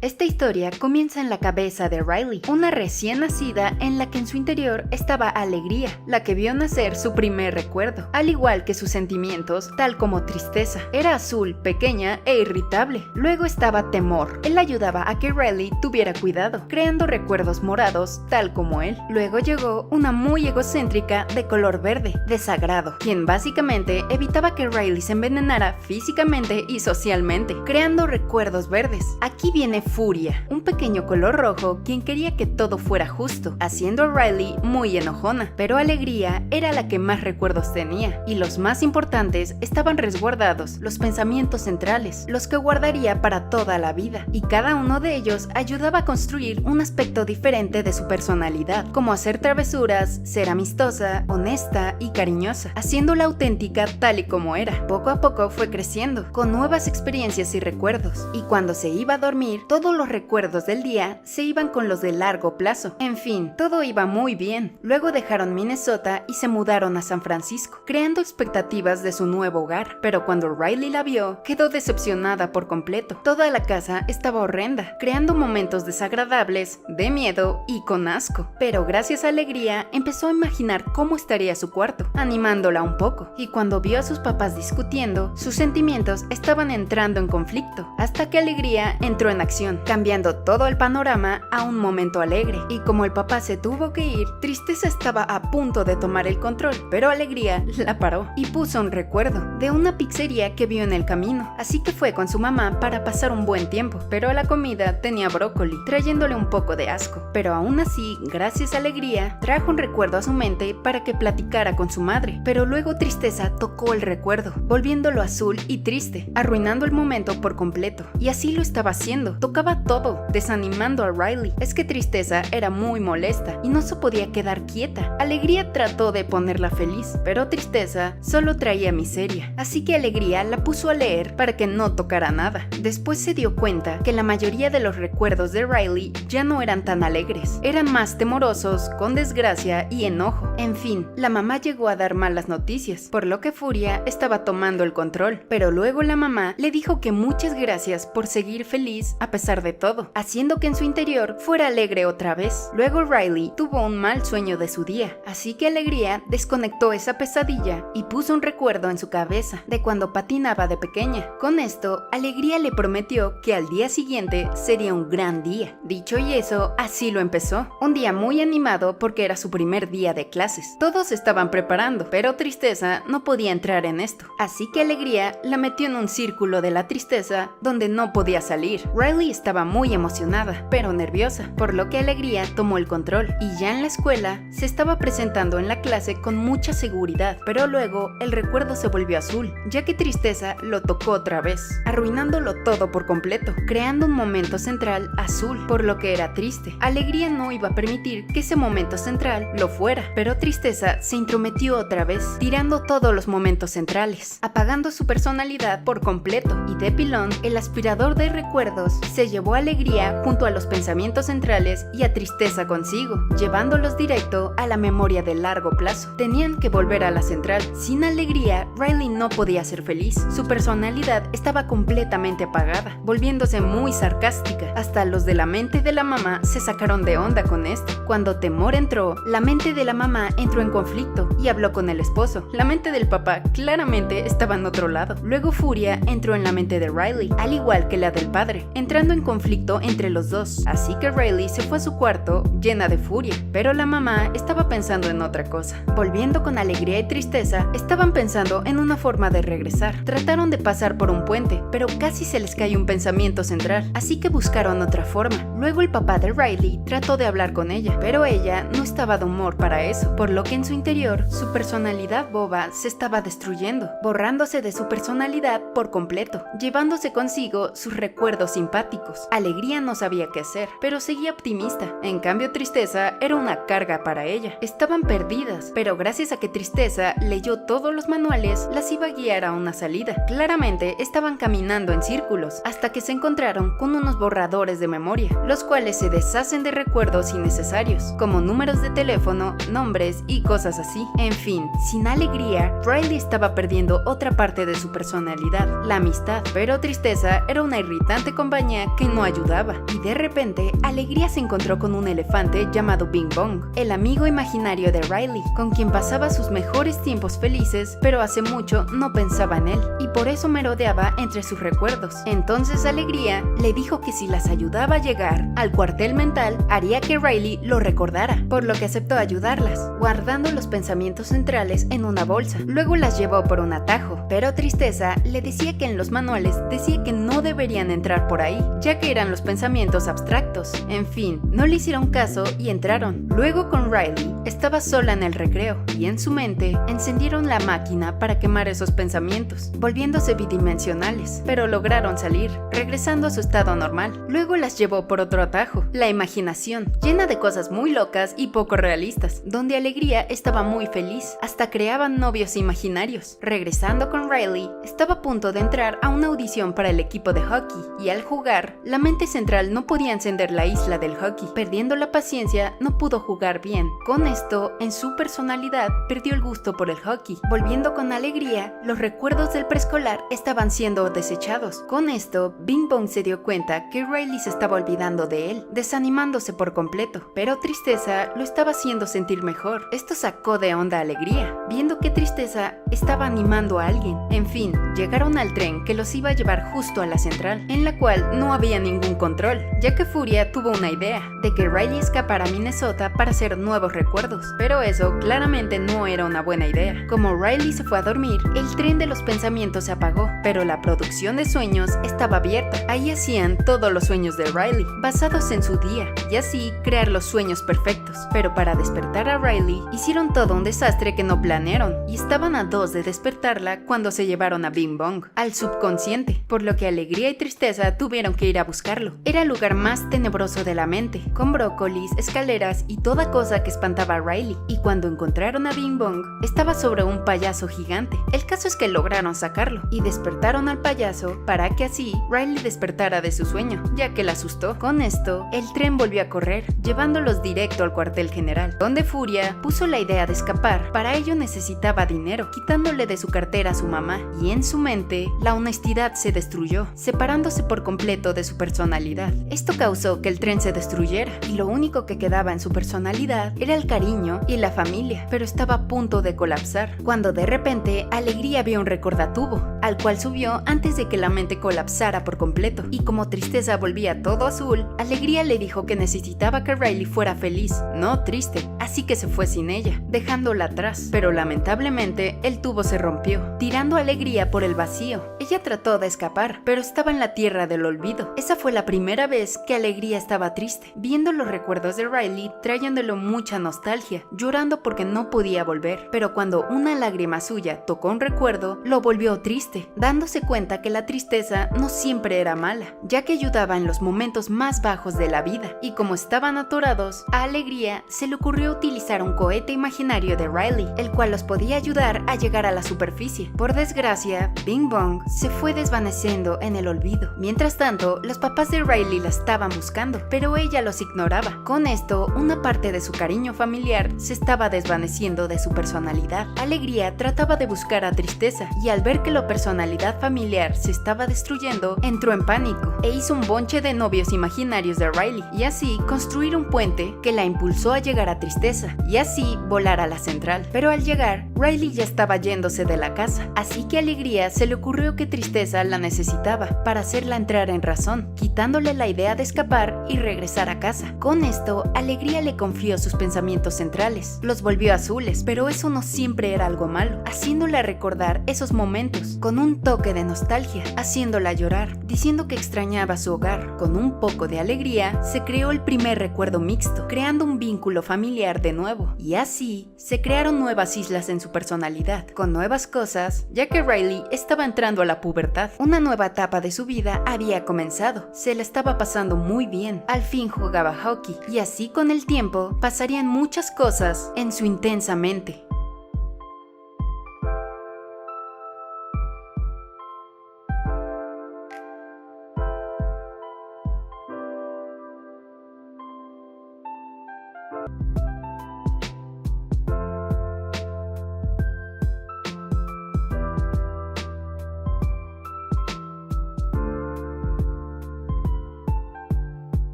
Esta historia comienza en la cabeza de Riley, una recién nacida en la que en su interior estaba alegría, la que vio nacer su primer recuerdo, al igual que sus sentimientos, tal como tristeza. Era azul, pequeña e irritable. Luego estaba temor. Él ayudaba a que Riley tuviera cuidado, creando recuerdos morados, tal como él. Luego llegó una muy egocéntrica de color verde, desagrado, quien básicamente evitaba que Riley se envenenara físicamente y socialmente, creando recuerdos verdes. Aquí viene furia, un pequeño color rojo, quien quería que todo fuera justo, haciendo a Riley muy enojona, pero alegría era la que más recuerdos tenía, y los más importantes estaban resguardados, los pensamientos centrales, los que guardaría para toda la vida, y cada uno de ellos ayudaba a construir un aspecto diferente de su personalidad, como hacer travesuras, ser amistosa, honesta y cariñosa, haciéndola auténtica tal y como era. Poco a poco fue creciendo, con nuevas experiencias y recuerdos, y cuando se iba a dormir, todos los recuerdos del día se iban con los de largo plazo. En fin, todo iba muy bien. Luego dejaron Minnesota y se mudaron a San Francisco, creando expectativas de su nuevo hogar, pero cuando Riley la vio, quedó decepcionada por completo. Toda la casa estaba horrenda, creando momentos desagradables, de miedo y con asco. Pero gracias a Alegría, empezó a imaginar cómo estaría su cuarto, animándola un poco, y cuando vio a sus papás discutiendo, sus sentimientos estaban entrando en conflicto, hasta que Alegría entró en acción, cambiando todo el panorama a un momento alegre. Y como el papá se tuvo que ir, Tristeza estaba a punto de tomar el control, pero Alegría la paró y puso un recuerdo de una pizzería que vio en el camino, así que fue con su mamá para pasar un buen tiempo, pero la comida tenía brócoli, trayéndole un poco de asco. Pero aún así, gracias a Alegría, trajo un recuerdo a su mente para que platicara con su madre, pero luego Tristeza tocó el recuerdo, volviéndolo azul y triste, arruinando el momento por completo, y así lo estaba haciendo, tocaba todo, desanimando a Riley. Es que Tristeza era muy molesta y no se podía quedar quieta. Alegría trató de ponerla feliz, pero Tristeza solo traía miseria, así que Alegría la puso a leer para que no tocara nada. Después se dio cuenta que la mayoría de los recuerdos de Riley ya no eran tan alegres, eran más temorosos, con desgracia y enojo. En fin, la mamá llegó a dar malas noticias, por lo que Furia estaba tomando el control, pero luego la mamá le dijo que muchas gracias por seguir feliz a pesar de todo, haciendo que en su interior fuera alegre otra vez. Luego Riley tuvo un mal sueño de su día, así que Alegría desconectó esa pesadilla y puso un recuerdo en su cabeza de cuando patinaba de pequeña. Con esto, Alegría le prometió que al día siguiente sería un gran día. Dicho y eso, así lo empezó. Un día muy animado porque era su primer día de clases. Todos estaban preparando, pero Tristeza no podía entrar en esto, así que Alegría la metió en un círculo de la tristeza donde no podía salir. Riley estaba muy emocionada, pero nerviosa, por lo que Alegría tomó el control, y ya en la escuela se estaba presentando en la clase con mucha seguridad, pero luego el recuerdo se volvió azul, ya que Tristeza lo tocó otra vez, arruinándolo todo por completo, creando un momento central azul, por lo que era triste. Alegría no iba a permitir que ese momento central lo fuera, pero Tristeza se intrometió otra vez, tirando todos los momentos centrales, apagando su personalidad por completo, y de pilón, el aspirador de recuerdos se llevó a Alegría junto a los pensamientos centrales y a Tristeza consigo, llevándolos directo a la memoria de largo plazo. Tenían que volver a la central. Sin Alegría, Riley no podía ser feliz. Su personalidad estaba completamente apagada, volviéndose muy sarcástica. Hasta los de la mente de la mamá se sacaron de onda con esto. Cuando Temor entró, la mente de la mamá entró en conflicto y habló con el esposo. La mente del papá claramente estaba en otro lado. Luego Furia entró en la mente de Riley, al igual que la del padre, entrando en conflicto entre los dos. Así que Riley se fue a su cuarto llena de furia, pero la mamá estaba pensando en otra cosa. Volviendo con Alegría y Tristeza, estaban pensando en una forma de regresar. Trataron de pasar por un puente, pero casi se les cayó un pensamiento central, así que buscaron otra forma. Luego el papá de Riley trató de hablar con ella, pero ella no estaba de humor para eso, por lo que en su interior, su personalidad boba se estaba destruyendo, borrándose de su personalidad por completo, llevándose consigo sus recuerdos simpáticos. Alegría no sabía qué hacer, pero seguía optimista. En cambio, Tristeza era una carga para ella. Estaban perdidas, pero gracias a que Tristeza leyó todos los manuales, las iba a guiar a una salida. Claramente estaban caminando en círculos, hasta que se encontraron con unos borradores de memoria, los cuales se deshacen de recuerdos innecesarios, como números de teléfono, nombres y cosas así. En fin, sin Alegría, Riley estaba perdiendo otra parte de su personalidad, la amistad, pero Tristeza era una irritante compañía que no ayudaba, y de repente Alegría se encontró con un elefante llamado Bing Bong, el amigo imaginario de Riley, con quien pasaba sus mejores tiempos felices, pero hace mucho no pensaba en él, y por eso merodeaba entre sus recuerdos. Entonces Alegría le dijo que si las ayudaba a llegar al cuartel mental, haría que Riley lo recordara, por lo que aceptó ayudarlas, guardando los pensamientos centrales en una bolsa. Luego las llevó por un atajo, pero Tristeza le decía que en los manuales decía que no deberían entrar por ahí, ya que eran los pensamientos abstractos. En fin, no le hicieron caso y entraron. Luego con Riley estaba sola en el recreo, y en su mente encendieron la máquina para quemar esos pensamientos, volviéndose bidimensionales, pero lograron salir, regresando a su estado normal. Luego las llevó por otro atajo, la imaginación, llena de cosas muy locas y poco realistas, donde Alegría estaba muy feliz, hasta creaban novios imaginarios. Regresando con Riley, estaba a punto de entrar a una audición para el equipo de hockey, y al jugar, la mente central no podía encender la isla del hockey. Perdiendo la paciencia, no pudo jugar bien. Con esto, en su personalidad, perdió el gusto por el hockey. Volviendo con Alegría, los recuerdos del preescolar estaban siendo desechados. Con esto, Bing Bong se dio cuenta que Riley se estaba olvidando de él, desanimándose por completo, pero Tristeza lo estaba haciendo sentir mejor. Esto sacó de onda a Alegría, viendo que Tristeza estaba animando a alguien. En fin, llegaron al tren que los iba a llevar justo a la central, en la cual no había ningún control, ya que Furia tuvo una idea de que Riley escapara a Minnesota para hacer nuevos recuerdos, pero eso claramente no era una buena idea. Como Riley se fue a dormir, el tren de los pensamientos se apagó, pero la producción de sueños estaba abierta. Ahí hacían todos los sueños de Riley, basados en su día, y así crear los sueños perfectos. Pero para despertar a Riley, hicieron todo un desastre que no planearon, y estaban a 2 de despertarla cuando se llevaron a Bing Bong al subconsciente, por lo que Alegría y Tristeza tuvieron que ir a buscarlo. Era el lugar más tenebroso de la mente, con brócolis, escaleras y toda cosa que espantaba a Riley, y cuando encontraron a Bing Bong, estaba sobre un payaso gigante. El caso es que lograron sacarlo, y despertaron al payaso para que así Riley despertara de su sueño, ya que la asustó. Con esto, el tren volvió a correr, llevándolos directo al cuartel general, donde Furia puso la idea de escapar. Para ello necesitaba dinero, quitándole de su cartera a su mamá, y en su mente, la honestidad se destruyó, separándose por completo de su personalidad. Esto causó que el tren se destruyera, y lo único que quedaba en su personalidad era el cariño y la familia, pero estaba a punto de colapsar, cuando de repente Alegría vio un recordatubo, al cual subió antes de que la mente colapsara por completo, y como Tristeza volvía todo azul, Alegría le dijo que necesitaba que Riley fuera feliz, no triste, así que se fue sin ella, dejándola atrás, pero lamentablemente el tubo se rompió, tirando a Alegría por el vacío. Ella trató de escapar, pero estaba en la tierra del olvido. Esa fue la primera vez que Alegría estaba triste, viendo los recuerdos de Riley, trayéndole mucha nostalgia, llorando porque no podía volver, pero cuando una lágrima suya tocó un recuerdo, lo volvió triste, dándose cuenta que la tristeza no siempre era mala, ya que ayudaba en los momentos más bajos de la vida, y como estaban atorados, a Alegría se le ocurrió utilizar un cohete imaginario de Riley, el cual los podía ayudar a llegar a la superficie. Por desgracia, Bing Bong se fue desvaneciendo en el olvido. Mientras tanto, los papás de Riley la estaban buscando, pero ella los ignoraba. Con esto, una parte de su cariño familiar se estaba desvaneciendo de su personalidad. Alegría trataba de buscar a Tristeza, y al ver que la personalidad familiar se estaba destruyendo, entró en pánico e hizo un bonche de novios imaginarios de Riley, y así construir un puente que la impulsó a llegar a Tristeza, y así volar a la central. Pero al llegar, Riley ya estaba yéndose de la casa, así que a Alegría se le ocurrió que Tristeza la necesitaba para hacerla entrar en razón, quitándole la idea de escapar y regresar a casa. Con esto, Alegría le confió sus pensamientos centrales, los volvió azules, pero eso no siempre era algo malo, haciéndola recordar esos momentos, con un toque de nostalgia, haciéndola llorar, diciendo que extrañaba su hogar. Con un poco de alegría, se creó el primer recuerdo mixto, creando un vínculo familiar de nuevo, y así se crearon nuevas islas en su personalidad, con nuevas cosas, ya que Riley estaba entrando a la pubertad. Una nueva etapa de su vida había comenzado, se la estaba pasando muy bien, al fin jugaba hockey, y así con el tiempo pasarían muchas cosas en su intensa mente.